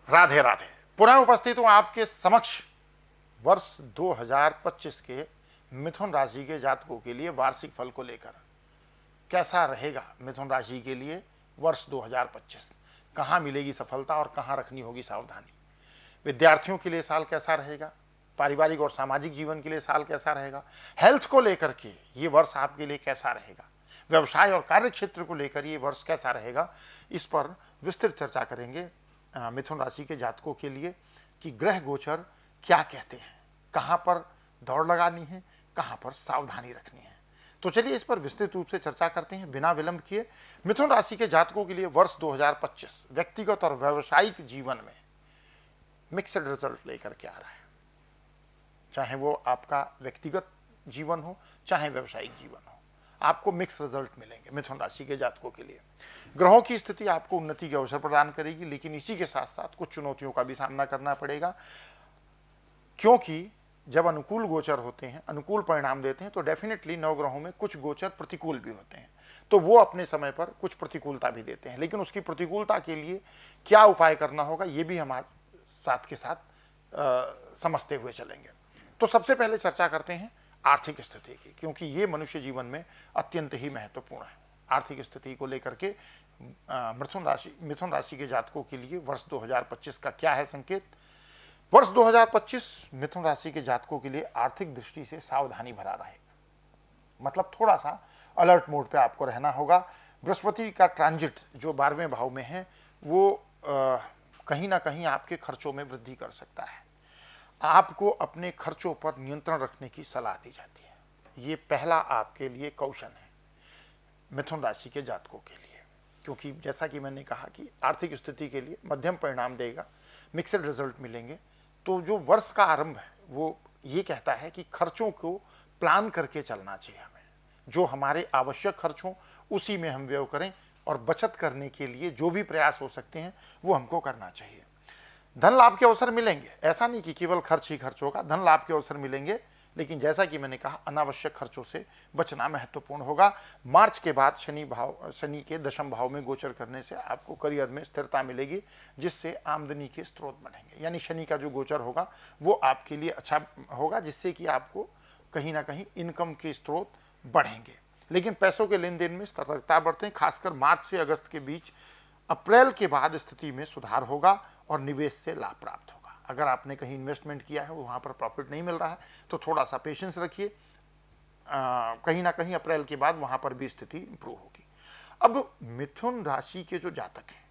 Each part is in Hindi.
राधे राधे। पुनः उपस्थित हूं आपके समक्ष वर्ष 2025 के मिथुन राशि के जातकों के लिए वार्षिक फल को लेकर। कैसा रहेगा मिथुन राशि के लिए वर्ष 2025, कहां मिलेगी सफलता और कहां रखनी होगी सावधानी। विद्यार्थियों के लिए साल कैसा रहेगा, पारिवारिक और सामाजिक जीवन के लिए साल कैसा रहेगा, हेल्थ को लेकर के ये वर्ष आपके लिए कैसा रहेगा, व्यवसाय और कार्य क्षेत्र को लेकर ये वर्ष कैसा रहेगा, इस पर विस्तृत चर्चा करेंगे मिथुन राशि के जातकों के लिए कि ग्रह गोचर क्या कहते हैं, कहां पर दौड़ लगानी है, कहां पर सावधानी रखनी है। तो चलिए इस पर विस्तृत रूप से चर्चा करते हैं बिना विलंब किए। मिथुन राशि के जातकों के लिए वर्ष 2025 व्यक्तिगत और व्यावसायिक जीवन में मिक्सड रिजल्ट लेकर के आ रहा है। चाहे वो आपका व्यक्तिगत जीवन हो चाहे व्यावसायिक जीवन हो, आपको मिक्स रिजल्ट मिलेंगे मिथुन राशि के जातकों के लिए। ग्रहों की स्थिति आपको उन्नति के अवसर प्रदान करेगी, लेकिन इसी के साथ साथ कुछ चुनौतियों का भी सामना करना पड़ेगा, क्योंकि जब अनुकूल गोचर होते हैं, अनुकूल परिणाम देते हैं, तो डेफिनेटली नवग्रहों में कुछ गोचर प्रतिकूल भी होते हैं, तो वो अपने समय पर कुछ प्रतिकूलता भी देते हैं। लेकिन उसकी प्रतिकूलता के लिए क्या उपाय करना होगा ये भी हम आज साथ के साथ समझते हुए चलेंगे। तो सबसे पहले चर्चा करते हैं आर्थिक स्थिति की, क्योंकि ये मनुष्य जीवन में अत्यंत ही महत्वपूर्ण है। आर्थिक स्थिति को लेकर के मिथुन राशि के जातकों के लिए वर्ष 2025 का क्या है संकेत। वर्ष 2025 मिथुन राशि के जातकों के लिए आर्थिक दृष्टि से सावधानी भरा रहेगा, मतलब थोड़ा सा अलर्ट मोड पे आपको रहना होगा। बृहस्पति का ट्रांजिट जो 12वें भाव में है वो कहीं ना कहीं आपके खर्चों में वृद्धि कर सकता है। आपको अपने खर्चों पर नियंत्रण रखने की सलाह दी जाती है। ये पहला आपके लिए कौशल है मिथुन राशि के जातकों के लिए, क्योंकि जैसा कि मैंने कहा कि आर्थिक स्थिति के लिए मध्यम परिणाम देगा, मिक्सड रिजल्ट मिलेंगे। तो जो वर्ष का आरंभ है वो ये कहता है कि खर्चों को प्लान करके चलना चाहिए हमें। जो हमारे आवश्यक खर्च हों उसी में हम व्यय करें, और बचत करने के लिए जो भी प्रयास हो सकते हैं वो हमको करना चाहिए। धन लाभ के अवसर मिलेंगे, ऐसा नहीं कि केवल खर्च ही खर्च होगा, धन लाभ के अवसर मिलेंगे, लेकिन जैसा कि मैंने कहा अनावश्यक खर्चों से बचना महत्वपूर्ण होगा। मार्च के बाद शनि के दशम भाव में गोचर करने से आपको करियर में स्थिरता मिलेगी, जिससे आमदनी के स्रोत बढ़ेंगे। यानी शनि का जो गोचर होगा वो आपके लिए अच्छा होगा, जिससे कि आपको कहीं ना कहीं इनकम के स्रोत बढ़ेंगे। लेकिन पैसों के लेन देन में सतर्कता बरतें, खासकर मार्च से अगस्त के बीच। अप्रैल के बाद स्थिति में सुधार होगा और निवेश से लाभ प्राप्त होगा। अगर आपने कहीं इन्वेस्टमेंट किया है वहाँ पर प्रॉफिट नहीं मिल रहा है तो थोड़ा सा पेशेंस रखिए, कहीं ना कहीं अप्रैल के बाद वहाँ पर भी स्थिति इंप्रूव होगी। अब मिथुन राशि के जो जातक हैं,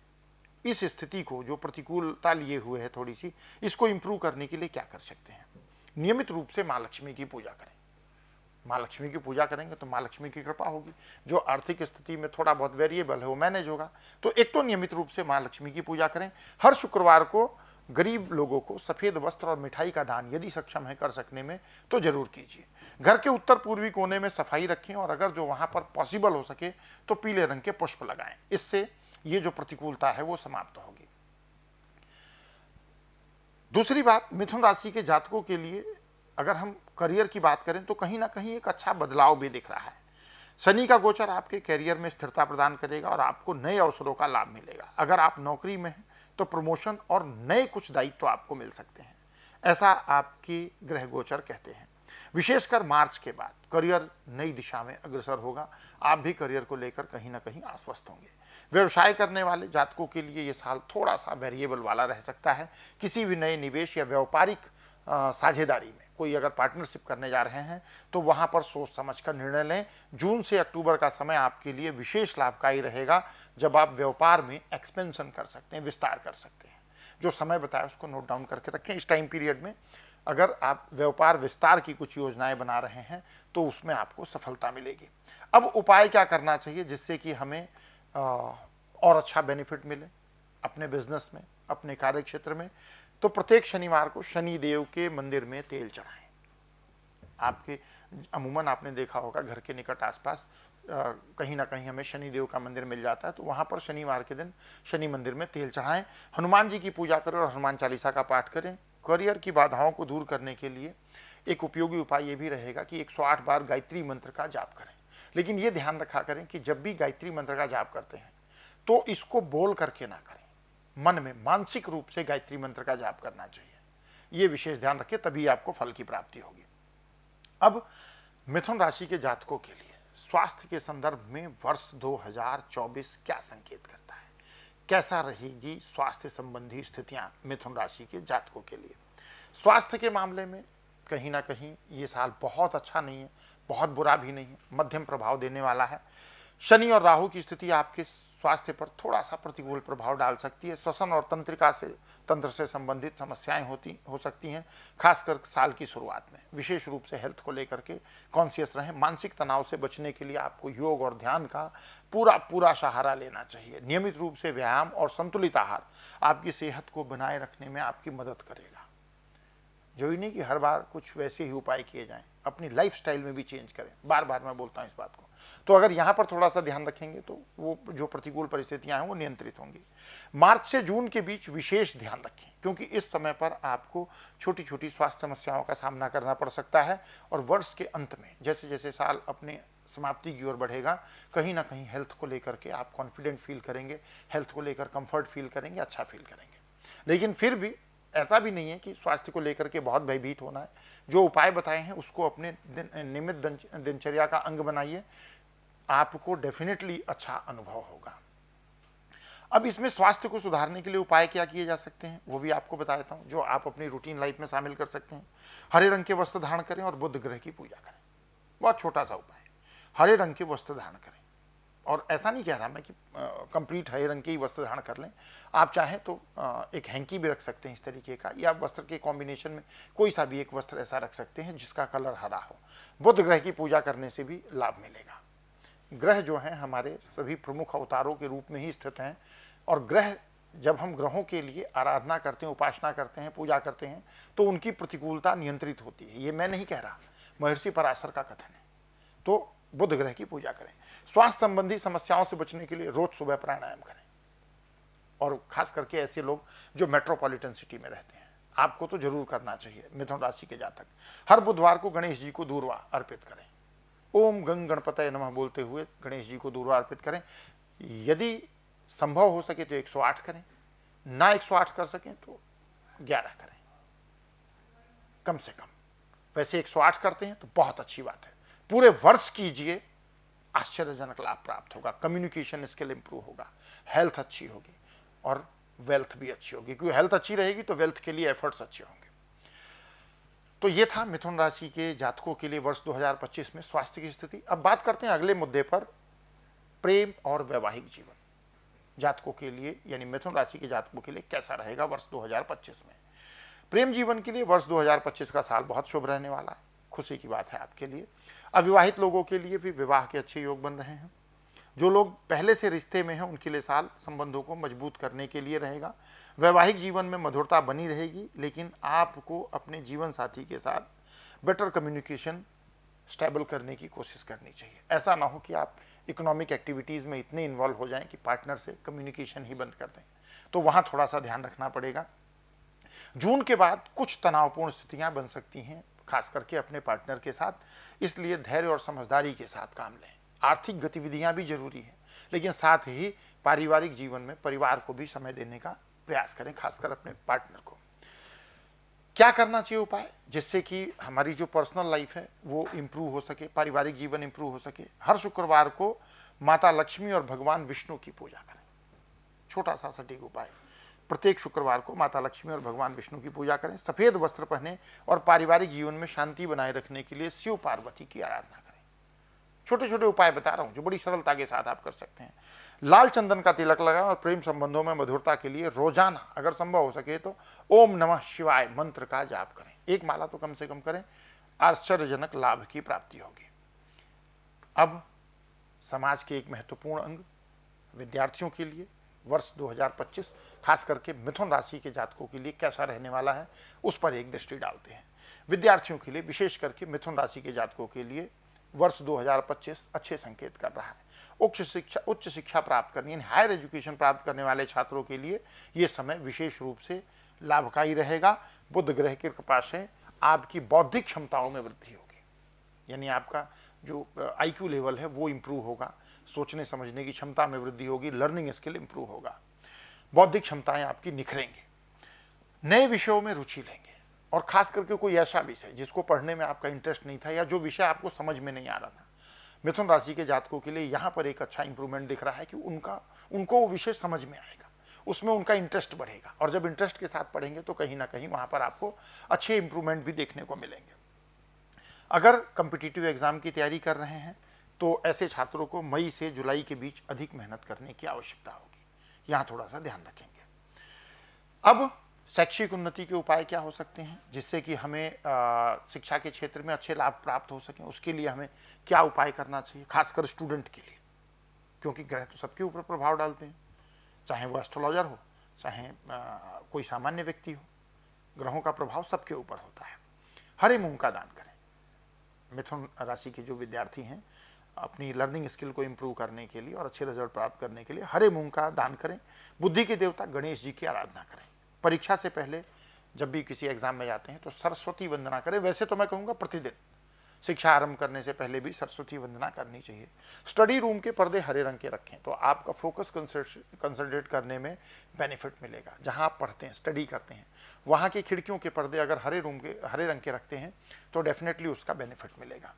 इस स्थिति को जो प्रतिकूलता लिए हुए है थोड़ी सी, इसको इंप्रूव करने के लिए क्या कर सकते हैं। नियमित रूप से माँ लक्ष्मी की पूजा करें। माँ लक्ष्मी की पूजा करेंगे तो माँ लक्ष्मी की कृपा होगी। जो आर्थिक स्थिति में थोड़ा बहुत वेरिएबल है वो मैनेज होगा। तो एक तो नियमित रूप से माँ लक्ष्मी की पूजा करें। हर शुक्रवार को गरीब लोगों को सफ़ेद वस्त्र और मिठाई का दान यदि सक्षम है कर सकने में तो जरूर कीजिए। घर के उत्तर पूर्वी कोने में सफाई रखें, और अगर जो वहाँ पर पॉसिबल हो सके तो पीले रंग के पुष्प लगाएं। इससे ये जो प्रतिकूलता है वो समाप्त होगी। दूसरी बात, मिथुन राशि के जातकों के लिए अगर हम करियर की बात करें तो कहीं ना कहीं एक अच्छा बदलाव भी दिख रहा है। शनि का गोचर आपके करियर में स्थिरता प्रदान करेगा और आपको नए अवसरों का लाभ मिलेगा। अगर आप नौकरी में हैं तो प्रमोशन और नए कुछ दायित्व तो आपको मिल सकते हैं, ऐसा आपकी ग्रह गोचर कहते हैं। विशेषकर मार्च के बाद करियर नई दिशा में अग्रसर होगा। आप भी करियर को लेकर कहीं ना कहीं आश्वस्त होंगे। व्यवसाय करने वाले जातकों के लिए ये साल थोड़ा सा वेरिएबल वाला रह सकता है। किसी भी नए निवेश या व्यापारिक साझेदारी में कोई अगर पार्टनरशिप करने जा रहे हैं तो वहाँ पर सोच समझ कर निर्णय लें। जून से अक्टूबर का समय आपके लिए विशेष लाभकारी रहेगा, जब आप व्यापार में एक्सपेंशन कर सकते हैं, विस्तार कर सकते हैं। जो समय बताया उसको नोट डाउन करके रखें। इस टाइम पीरियड में अगर आप व्यापार विस्तार की कुछ योजनाएं बना रहे हैं तो उसमें आपको सफलता मिलेगी। अब उपाय क्या करना चाहिए जिससे कि हमें और अच्छा बेनिफिट मिले अपने बिजनेस में, अपने कार्य क्षेत्र में। तो प्रत्येक शनिवार को शनि देव के मंदिर में तेल चढ़ाएं। आपके अमूमन आपने देखा होगा घर के निकट आसपास कहीं ना कहीं हमें शनि देव का मंदिर मिल जाता है, तो वहाँ पर शनिवार के दिन शनि मंदिर में तेल चढ़ाएं। हनुमान जी की पूजा करें और हनुमान चालीसा का पाठ करें। करियर की बाधाओं को दूर करने के लिए एक उपयोगी उपाय ये भी रहेगा कि 108 बार गायत्री मंत्र का जाप करें। लेकिन ये ध्यान रखा करें कि जब भी गायत्री मंत्र का जाप करते हैं तो इसको बोल करके ना करें। मन में मानसिक रूप से गायत्री मंत्र का जाप करना चाहिए। ये विशेष ध्यान रखें, तभी आपको फल की प्राप्ति होगी। अब मिथुन राशि के जातकों के लिए स्वास्थ्य के संदर्भ में वर्ष 2024 क्या संकेत करता है, कैसा रहेगी स्वास्थ्य संबंधी स्थितियां मिथुन राशि के जातकों के लिए। स्वास्थ्य के मामले में कहीं ना कहीं ये साल बहुत अच्छा नहीं है, बहुत बुरा भी नहीं है, मध्यम प्रभाव देने वाला है। शनि और राहु की स्थिति आपके स्वास्थ्य पर थोड़ा सा प्रतिकूल प्रभाव डाल सकती है। श्वसन और तंत्र से संबंधित समस्याएं हो सकती हैं, खासकर साल की शुरुआत में। विशेष रूप से हेल्थ को लेकर के कॉन्शियस रहें। मानसिक तनाव से बचने के लिए आपको योग और ध्यान का पूरा सहारा लेना चाहिए। नियमित रूप से व्यायाम और संतुलित आहार आपकी सेहत को बनाए रखने में आपकी मदद करेगा। जो ही नहीं कि हर बार कुछ वैसे ही उपाय किए जाएं, अपनी लाइफ स्टाइल में भी चेंज करें। बार बार मैं बोलता हूं इस बात को। तो अगर यहाँ पर थोड़ा सा ध्यान रखेंगे तो वो जो प्रतिकूल परिस्थितियां हैं वो नियंत्रित होंगी। मार्च से जून के बीच विशेष ध्यान रखें, क्योंकि इस समय पर आपको छोटी छोटी स्वास्थ्य समस्याओं का सामना करना पड़ सकता है। और वर्ष के अंत में जैसे जैसे साल अपने समाप्ति की ओर बढ़ेगा, कहीं ना कहीं हेल्थ को लेकर के आप कॉन्फिडेंट फील करेंगे, हेल्थ को लेकर कंफर्ट फील करेंगे, अच्छा फील करेंगे। लेकिन फिर भी ऐसा भी नहीं है कि स्वास्थ्य को लेकर के बहुत भयभीत होना है। जो उपाय बताए हैं उसको अपने नियमित दिनचर्या का अंग बनाइए, आपको डेफिनेटली अच्छा अनुभव होगा। अब इसमें स्वास्थ्य को सुधारने के लिए उपाय क्या किए जा सकते हैं वो भी आपको बता देता हूं, जो आप अपनी रूटीन लाइफ में शामिल कर सकते हैं। हरे रंग के वस्त्र धारण करें और बुध ग्रह की पूजा करें। बहुत छोटा सा उपाय, हरे रंग के वस्त्र धारण करें। और ऐसा नहीं कह रहा मैं कि कंप्लीट हरे रंग के ही वस्त्र धारण कर लें। आप चाहें तो एक हैंकी भी रख सकते हैं इस तरीके का, या वस्त्र के कॉम्बिनेशन में कोई सा भी एक वस्त्र ऐसा रख सकते हैं जिसका कलर हरा हो। बुध ग्रह की पूजा करने से भी लाभ मिलेगा। ग्रह जो हैं हमारे सभी प्रमुख अवतारों के रूप में ही स्थित हैं, और ग्रह जब हम ग्रहों के लिए आराधना करते हैं, उपासना करते हैं, पूजा करते हैं, तो उनकी प्रतिकूलता नियंत्रित होती है। ये मैं नहीं कह रहा, महर्षि पराशर का कथन है। तो बुध ग्रह की पूजा करें। स्वास्थ्य संबंधी समस्याओं से बचने के लिए रोज सुबह प्राणायाम करें। और खास करके ऐसे लोग जो मेट्रोपॉलिटन सिटी में रहते हैं, आपको तो जरूर करना चाहिए। मिथुन राशि के जातक हर बुधवार को गणेश जी को दूर्वा अर्पित करें। ओम गंग गणपतये नमः बोलते हुए गणेश जी को दूर्वा अर्पित करें। यदि संभव हो सके तो 108 करें, ना 108 कर सकें तो 11 करें कम से कम। वैसे 108 करते हैं तो बहुत अच्छी बात है। पूरे वर्ष कीजिए, आश्चर्यजनक लाभ प्राप्त होगा। कम्युनिकेशन स्किल इंप्रूव होगा, हेल्थ अच्छी होगी और वेल्थ भी अच्छी होगी, क्योंकि हेल्थ अच्छी रहेगी तो वेल्थ के लिए एफर्ट्स अच्छे होंगे। तो ये था मिथुन राशि के जातकों के लिए वर्ष 2025 में स्वास्थ्य की स्थिति। अब बात करते हैं अगले मुद्दे पर, प्रेम और वैवाहिक जीवन जातकों के लिए, यानी मिथुन राशि के जातकों के लिए कैसा रहेगा वर्ष 2025 में। प्रेम जीवन के लिए वर्ष 2025 का साल बहुत शुभ रहने वाला है। खुशी की बात है आपके लिए। अविवाहित लोगों के लिए भी विवाह के अच्छे योग बन रहे हैं। जो लोग पहले से रिश्ते में हैं उनके लिए साल संबंधों को मजबूत करने के लिए रहेगा। वैवाहिक जीवन में मधुरता बनी रहेगी, लेकिन आपको अपने जीवन साथी के साथ बेटर कम्युनिकेशन स्टेबल करने की कोशिश करनी चाहिए। ऐसा ना हो कि आप इकोनॉमिक एक्टिविटीज़ में इतने इन्वॉल्व हो जाएं कि पार्टनर से कम्युनिकेशन ही बंद कर दें। तो वहाँ थोड़ा सा ध्यान रखना पड़ेगा। जून के बाद कुछ तनावपूर्ण स्थितियाँ बन सकती हैं, खास करके अपने पार्टनर के साथ, इसलिए धैर्य और समझदारी के साथ काम लें। आर्थिक गतिविधियां भी जरूरी हैं, लेकिन साथ ही पारिवारिक जीवन में परिवार को भी समय देने का प्रयास करें, खासकर अपने पार्टनर को। क्या करना चाहिए उपाय, जिससे कि हमारी जो पर्सनल लाइफ है वो इम्प्रूव हो सके, पारिवारिक जीवन इम्प्रूव हो सके। हर शुक्रवार को माता लक्ष्मी और भगवान विष्णु की पूजा करें। छोटा सा सटीक उपाय, प्रत्येक शुक्रवार को माता लक्ष्मी और भगवान विष्णु की पूजा करें। सफेद वस्त्र पहने और पारिवारिक जीवन में शांति बनाए रखने के लिए शिव पार्वती की आराधना करें। छोटे छोटे उपाय बता रहा हूं जो बड़ी सरलता के साथ आप कर सकते हैं। लाल चंदन का तिलक लगाएं और प्रेम संबंधों में मधुरता के लिए रोजाना अगर संभव हो सके तो ओम नमः शिवाय मंत्र का जाप करें। एक माला तो कम से कम करें, आश्चर्यजनक लाभ की प्राप्ति होगी। अब समाज के एक महत्वपूर्ण अंग विद्यार्थियों के लिए वर्ष 2025 खास करके मिथुन राशि के जातकों के लिए कैसा रहने वाला है, उस पर एक दृष्टि डालते हैं। विद्यार्थियों के लिए, विशेष करके मिथुन राशि के जातकों के लिए वर्ष 2025 अच्छे संकेत कर रहा है। उच्च शिक्षा प्राप्त करनी, यानी हायर एजुकेशन प्राप्त करने वाले छात्रों के लिए ये समय विशेष रूप से लाभकारी रहेगा। बुध ग्रह की कृपा से आपकी बौद्धिक क्षमताओं में वृद्धि होगी, यानी आपका जो IQ लेवल है वो इम्प्रूव होगा, सोचने समझने की क्षमता में वृद्धि होगी, लर्निंग स्किल इम्प्रूव होगा। बौद्धिक क्षमताएं आपकी निखरेंगे, नए विषयों में रुचि लेंगे, और खास करके कोई ऐसा विषय जिसको पढ़ने में आपका इंटरेस्ट नहीं था या जो विषय आपको समझ में नहीं आ रहा था, मिथुन राशि के जातकों के लिए यहाँ पर एक अच्छा इंप्रूवमेंट दिख रहा है कि उनको वो विषय समझ में आएगा, उसमें उनका इंटरेस्ट बढ़ेगा, और जब इंटरेस्ट के साथ पढ़ेंगे तो कहीं ना कहीं वहाँ पर आपको अच्छे इंप्रूवमेंट भी देखने को मिलेंगे। अगर कम्पिटिटिव एग्जाम की तैयारी कर रहे हैं तो ऐसे छात्रों को मई से जुलाई के बीच अधिक मेहनत करने की आवश्यकता होगी, यहाँ थोड़ा सा ध्यान रखेंगे। अब शैक्षिक उन्नति के उपाय क्या हो सकते हैं जिससे कि हमें शिक्षा के क्षेत्र में अच्छे लाभ प्राप्त हो सकें, उसके लिए हमें क्या उपाय करना चाहिए, खासकर स्टूडेंट के लिए, क्योंकि ग्रह तो सबके ऊपर प्रभाव डालते हैं, चाहे वो एस्ट्रोलॉजर हो, चाहे कोई सामान्य व्यक्ति हो, ग्रहों का प्रभाव सबके ऊपर होता है। हरे मूंग का दान करें। मिथुन राशि के जो विद्यार्थी हैं अपनी लर्निंग स्किल को इम्प्रूव करने के लिए और अच्छे रिजल्ट प्राप्त करने के लिए हरे मूंग का दान करें। बुद्धि के देवता गणेश जी की आराधना करें। परीक्षा से पहले जब भी किसी एग्जाम में जाते हैं तो सरस्वती वंदना करें। वैसे तो मैं कहूँगा प्रतिदिन शिक्षा आरंभ करने से पहले भी सरस्वती वंदना करनी चाहिए। स्टडी रूम के पर्दे हरे रंग के रखें तो आपका फोकस कंसंट्रेट करने में बेनिफिट मिलेगा। जहां आप पढ़ते हैं, स्टडी करते हैं, वहां की खिड़कियों के पर्दे अगर हरे रंग के रखते हैं तो डेफिनेटली उसका बेनिफिट मिलेगा।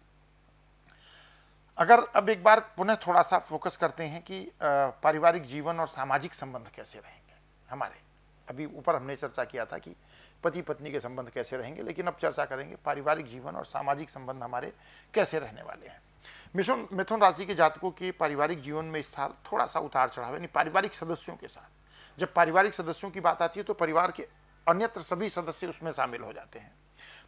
अगर अब एक बार पुनः थोड़ा सा फोकस करते हैं कि पारिवारिक जीवन और सामाजिक संबंध कैसे रहेंगे हमारे। अभी ऊपर हमने चर्चा किया था कि पति पत्नी के संबंध कैसे रहेंगे, लेकिन अब चर्चा करेंगे पारिवारिक जीवन और सामाजिक संबंध हमारे कैसे रहने वाले हैं। मिथुन राशि के जातकों के पारिवारिक जीवन में इस साल थोड़ा सा उतार चढ़ाव, यानी पारिवारिक सदस्यों के साथ, जब पारिवारिक सदस्यों की बात आती है तो परिवार के अन्यत्र सभी सदस्य उसमें शामिल हो जाते हैं।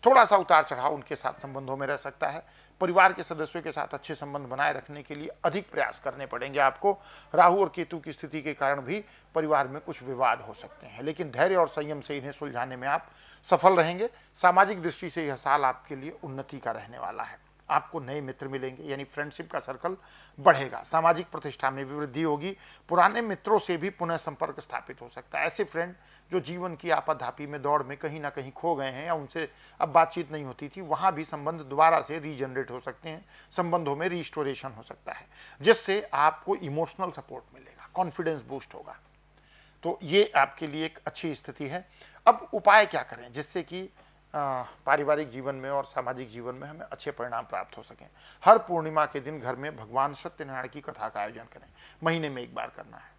थोड़ा सा उतार चढ़ाव उनके साथ संबंधों में रह सकता है। परिवार के सदस्यों के साथ अच्छे संबंध बनाए रखने के लिए अधिक प्रयास करने पड़ेंगे आपको। राहु और केतु की स्थिति के कारण भी परिवार में कुछ विवाद हो सकते हैं, लेकिन धैर्य और संयम से इन्हें सुलझाने में आप सफल रहेंगे। सामाजिक दृष्टि से यह साल आपके लिए उन्नति का रहने वाला है। आपको नए मित्र मिलेंगे, यानी फ्रेंडशिप का सर्कल बढ़ेगा। सामाजिक प्रतिष्ठा में भी वृद्धि होगी। पुराने मित्रों से भी पुनः संपर्क स्थापित हो सकता है। ऐसे फ्रेंड जो जीवन की आपाधापी में दौड़ में कहीं ना कहीं खो गए हैं या उनसे अब बातचीत नहीं होती थी, वहाँ भी संबंध दोबारा से रीजनरेट हो सकते हैं। संबंधों में रिस्टोरेशन हो सकता है, जिससे आपको इमोशनल सपोर्ट मिलेगा, कॉन्फिडेंस बूस्ट होगा। तो ये आपके लिए एक अच्छी स्थिति है। अब उपाय क्या करें जिससे कि पारिवारिक जीवन में और सामाजिक जीवन में हमें अच्छे परिणाम प्राप्त हो सकें। हर पूर्णिमा के दिन घर में भगवान सत्यनारायण की कथा का आयोजन करें। महीने में एक बार करना है।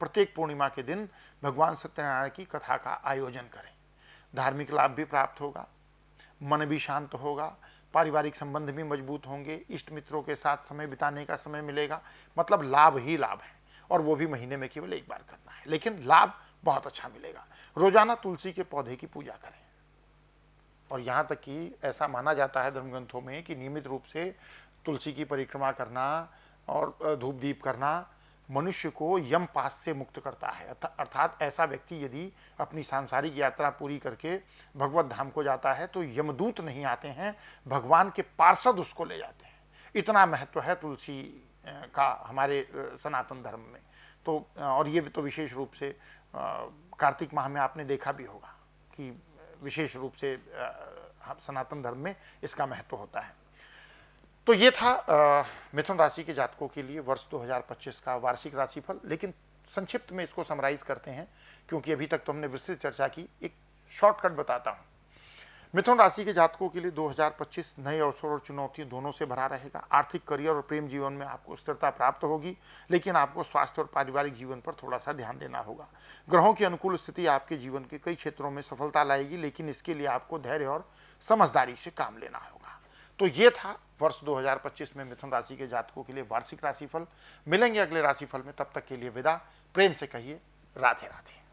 प्रत्येक पूर्णिमा के दिन भगवान सत्यनारायण की कथा का आयोजन करें। धार्मिक लाभ भी प्राप्त होगा, मन भी शांत होगा, पारिवारिक संबंध भी मजबूत होंगे, इष्ट मित्रों के साथ समय बिताने का समय मिलेगा। मतलब लाभ ही लाभ है, और वो भी महीने में केवल एक बार करना है, लेकिन लाभ बहुत अच्छा मिलेगा। रोजाना तुलसी के पौधे की पूजा करें, और यहाँ तक कि ऐसा माना जाता है धर्म ग्रंथों में कि नियमित रूप से तुलसी की परिक्रमा करना और धूप दीप करना मनुष्य को यम पास से मुक्त करता है। अर्थात ऐसा व्यक्ति यदि अपनी सांसारिक यात्रा पूरी करके भगवत धाम को जाता है तो यमदूत नहीं आते हैं, भगवान के पार्षद उसको ले जाते हैं। इतना महत्व है तुलसी का हमारे सनातन धर्म में। तो और ये तो विशेष रूप से कार्तिक माह में आपने देखा भी होगा कि विशेष रूप से सनातन धर्म में इसका महत्व होता है। तो ये था मिथुन राशि के जातकों के लिए वर्ष 2025 का वार्षिक राशिफल। लेकिन संक्षिप्त में इसको समराइज करते हैं, क्योंकि अभी तक तो हमने विस्तृत चर्चा की। एक शॉर्टकट बताता हूँ। मिथुन राशि के जातकों के लिए 2025 नए अवसर और चुनौतियों दोनों से भरा रहेगा। आर्थिक, करियर और प्रेम जीवन में आपको स्थिरता प्राप्त होगी, लेकिन आपको स्वास्थ्य और पारिवारिक जीवन पर थोड़ा सा ध्यान देना होगा। ग्रहों की अनुकूल स्थिति आपके जीवन के कई क्षेत्रों में सफलता लाएगी, लेकिन इसके लिए आपको धैर्य और समझदारी से काम लेना होगा। तो ये था वर्ष 2025 में मिथुन राशि के जातकों के लिए वार्षिक राशिफल। मिलेंगे अगले राशिफल में, तब तक के लिए विदा। प्रेम से कहिए राधे राधे।